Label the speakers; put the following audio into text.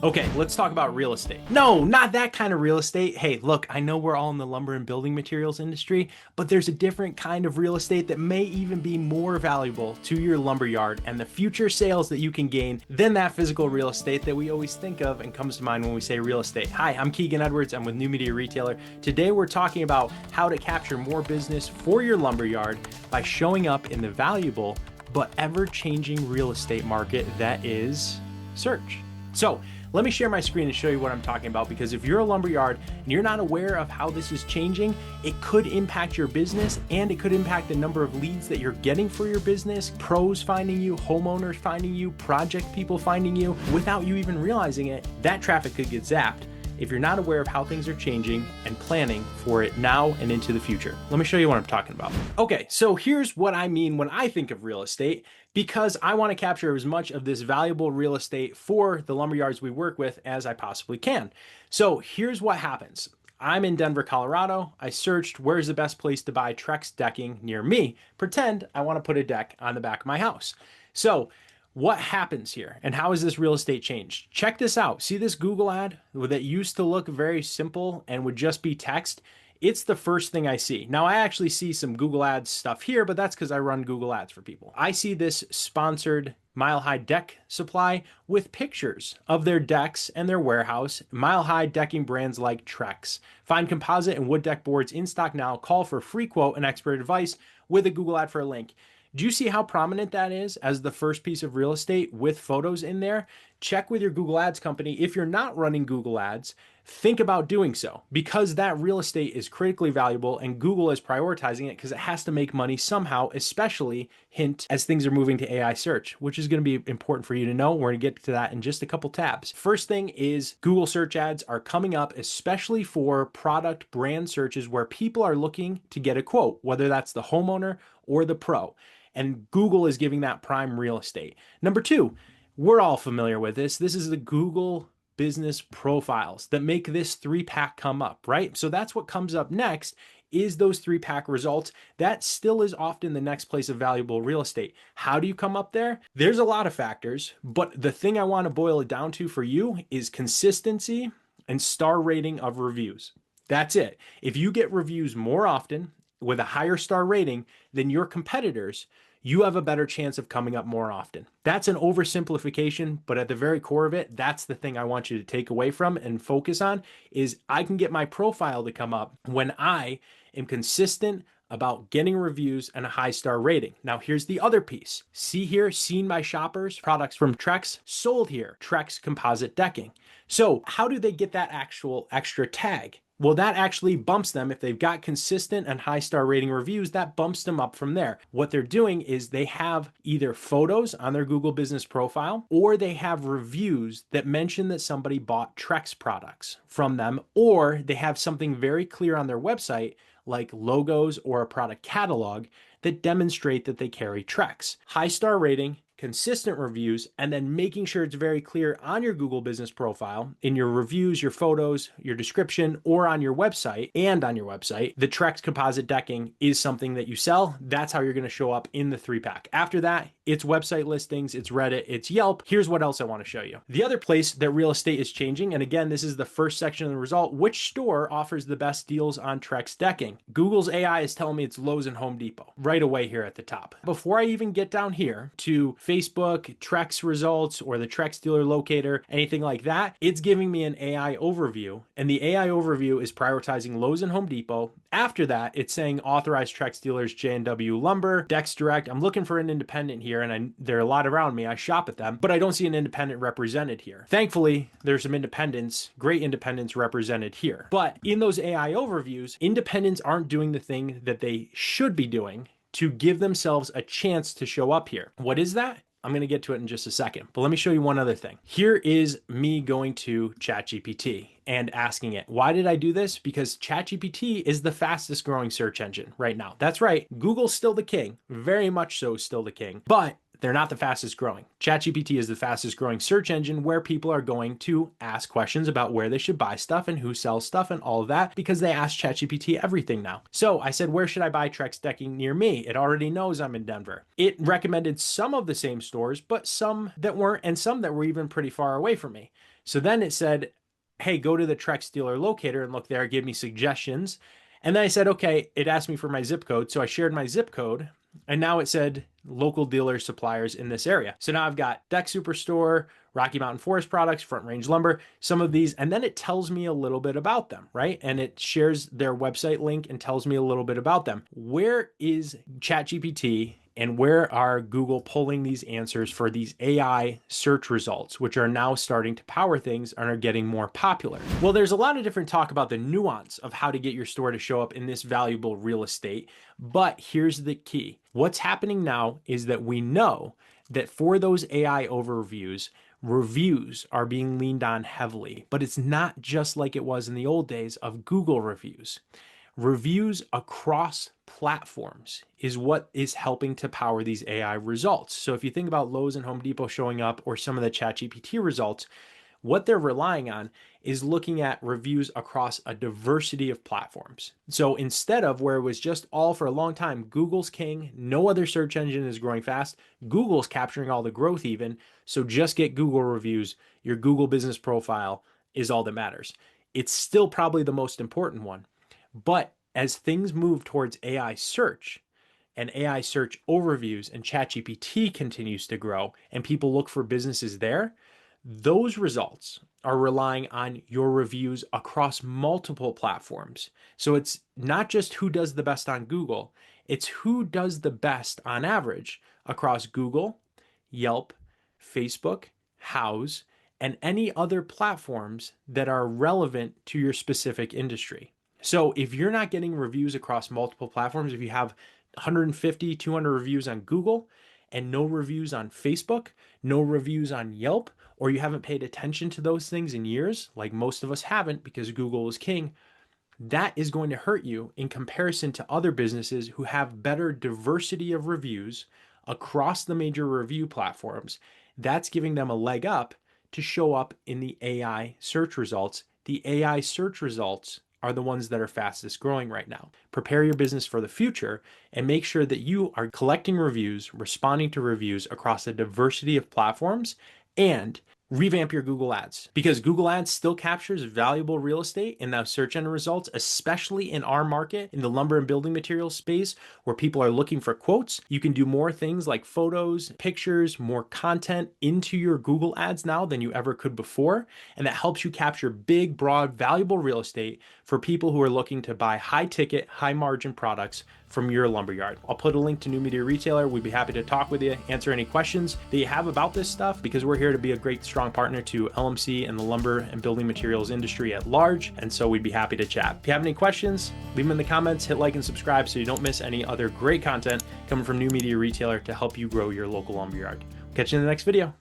Speaker 1: Okay, let's talk about real estate. No, not that kind of real estate. Hey, look, I know we're all in the lumber and building materials industry, but there's a different kind of real estate that may even be more valuable to your lumberyard and the future sales that you can gain than that physical real estate that we always think of and comes to mind when we say real estate. Hi, I'm Keegan Edwards. I'm with New Media Retailer. Today we're talking about how to capture more business for your lumberyard by showing up in the valuable but ever-changing real estate market that is search. So, let me share my screen and show you what I'm talking about, because if you're a lumberyard and you're not aware of how this is changing, it could impact your business and it could impact the number of leads that you're getting for your business, pros finding you, homeowners finding you, project people finding you without you even realizing it. That traffic could get zapped if you're not aware of how things are changing and planning for it now and into the future. Let me show you what I'm talking about. Okay, so here's what I mean when I think of real estate, because I want to capture as much of this valuable real estate for the lumberyards we work with as I possibly can. So here's what happens. I'm in Denver, Colorado. I searched where's the best place to buy Trex decking near me. Pretend I want to put a deck on the back of my house. So what happens here and how has this real estate changed? Check this out. See this Google ad that used to look very simple and would just be text? It's the first thing I see. Now, I actually see some Google Ads stuff here, but that's because I run Google Ads for people. I see this sponsored Mile High deck supply with pictures of their decks and their warehouse. Mile High decking brands like Trex. Find composite and wood deck boards in stock now. Call for free quote and expert advice with a Google ad for a link. Do you see how prominent that is as the first piece of real estate with photos in there? Check with your Google Ads company. If you're not running Google Ads, think about doing so, because that real estate is critically valuable and Google is prioritizing it because it has to make money somehow, especially hint as things are moving to AI search, which is going to be important for you to know. We're going to get to that in just a couple tabs. First thing is Google search ads are coming up, especially for product brand searches where people are looking to get a quote, whether that's the homeowner or the pro. And Google is giving that prime real estate. Number two, we're all familiar with this. This is the Google business profiles that make this 3-pack come up, right? So that's what comes up next is those 3-pack results. That still is often the next place of valuable real estate. How do you come up there? There's a lot of factors, but the thing I want to boil it down to for you is consistency and star rating of reviews. That's it. If you get reviews more often with a higher star rating than your competitors, you have a better chance of coming up more often. That's an oversimplification, but at the very core of it, that's the thing I want you to take away from and focus on is I can get my profile to come up when I am consistent about getting reviews and a high star rating. Now, here's the other piece. See here, seen by shoppers, products from Trex, sold here, Trex composite decking. So how do they get that actual extra tag? Well, that actually bumps them. If they've got consistent and high star rating reviews, that bumps them up from there. What they're doing is they have either photos on their Google business profile, or they have reviews that mention that somebody bought Trex products from them, or they have something very clear on their website like logos or a product catalog that demonstrate that they carry Trex. High star rating, consistent reviews, and then making sure it's very clear on your Google business profile, in your reviews, your photos, your description, or on your website, the Trex composite decking is something that you sell. That's how you're going to show up in the 3-pack. After that, it's website listings, it's Reddit, it's Yelp. Here's what else I want to show you. The other place that real estate is changing, and again, this is the first section of the result, which store offers the best deals on Trex decking? Google's AI is telling me it's Lowe's and Home Depot right away here at the top. Before I even get down here to Facebook, Trex results, or the Trex dealer locator, anything like that, it's giving me an AI overview. And the AI overview is prioritizing Lowe's and Home Depot. After that, it's saying authorized Trex dealers, J&W Lumber, Dex Direct. I'm looking for an independent here, and there are a lot around me. I shop at them, but I don't see an independent represented here. Thankfully, there's some independents, great independents represented here. But in those AI overviews, independents aren't doing the thing that they should be doing to give themselves a chance to show up here. What is that? I'm going to get to it in just a second, but let me show you one other thing. Here is me going to ChatGPT and asking it, why did I do this? Because ChatGPT is the fastest growing search engine right now. That's right. Google's still the king, very much so still the king, but they're not the fastest growing. ChatGPT is the fastest growing search engine where people are going to ask questions about where they should buy stuff and who sells stuff and all of that because they ask ChatGPT everything now. So I said, where should I buy Trex decking near me? It already knows I'm in Denver. It recommended some of the same stores, but some that weren't, and some that were even pretty far away from me. So then it said, hey, go to the Trex dealer locator and look there, give me suggestions. And then I said, okay, it asked me for my zip code. So I shared my zip code, and now it said local dealer suppliers in this area. So now I've got Deck Superstore, Rocky Mountain Forest Products, Front Range Lumber, some of these, and then it tells me a little bit about them, right? And it shares their website link and tells me a little bit about them. Where is ChatGPT and where are Google pulling these answers for these AI search results, which are now starting to power things and are getting more popular? Well, there's a lot of different talk about the nuance of how to get your store to show up in this valuable real estate, but here's the key. What's happening now is that we know that for those AI overviews, reviews are being leaned on heavily, but it's not just like it was in the old days of Google reviews. Reviews across platforms is what is helping to power these AI results. So if you think about Lowe's and Home Depot showing up, or some of the ChatGPT results, what they're relying on is looking at reviews across a diversity of platforms. So instead of where it was just all for a long time, Google's king, no other search engine is growing fast, Google's capturing all the growth even, so just get Google reviews, your Google business profile is all that matters. It's still probably the most important one. But as things move towards AI search and AI search overviews, and ChatGPT continues to grow and people look for businesses there, those results are relying on your reviews across multiple platforms. So it's not just who does the best on Google, it's who does the best on average across Google, Yelp, Facebook, Houzz, and any other platforms that are relevant to your specific industry. So if you're not getting reviews across multiple platforms, if you have 150, 200 reviews on Google and no reviews on Facebook, no reviews on Yelp, or you haven't paid attention to those things in years, like most of us haven't because Google is king, that is going to hurt you in comparison to other businesses who have better diversity of reviews across the major review platforms. That's giving them a leg up to show up in the AI search results. The AI search results are the ones that are fastest growing right now. Prepare your business for the future and make sure that you are collecting reviews, responding to reviews across a diversity of platforms, and revamp your Google Ads, because Google Ads still captures valuable real estate in those search engine results, especially in our market, in the lumber and building materials space where people are looking for quotes. You can do more things like photos, pictures, more content into your Google Ads now than you ever could before. And that helps you capture big, broad, valuable real estate for people who are looking to buy high ticket, high margin products from your lumberyard. I'll put a link to New Media Retailer. We'd be happy to talk with you, answer any questions that you have about this stuff, because we're here to be a great, strong partner to LMC and the lumber and building materials industry at large. And so we'd be happy to chat. If you have any questions, leave them in the comments, hit like and subscribe so you don't miss any other great content coming from New Media Retailer to help you grow your local lumberyard. Catch you in the next video.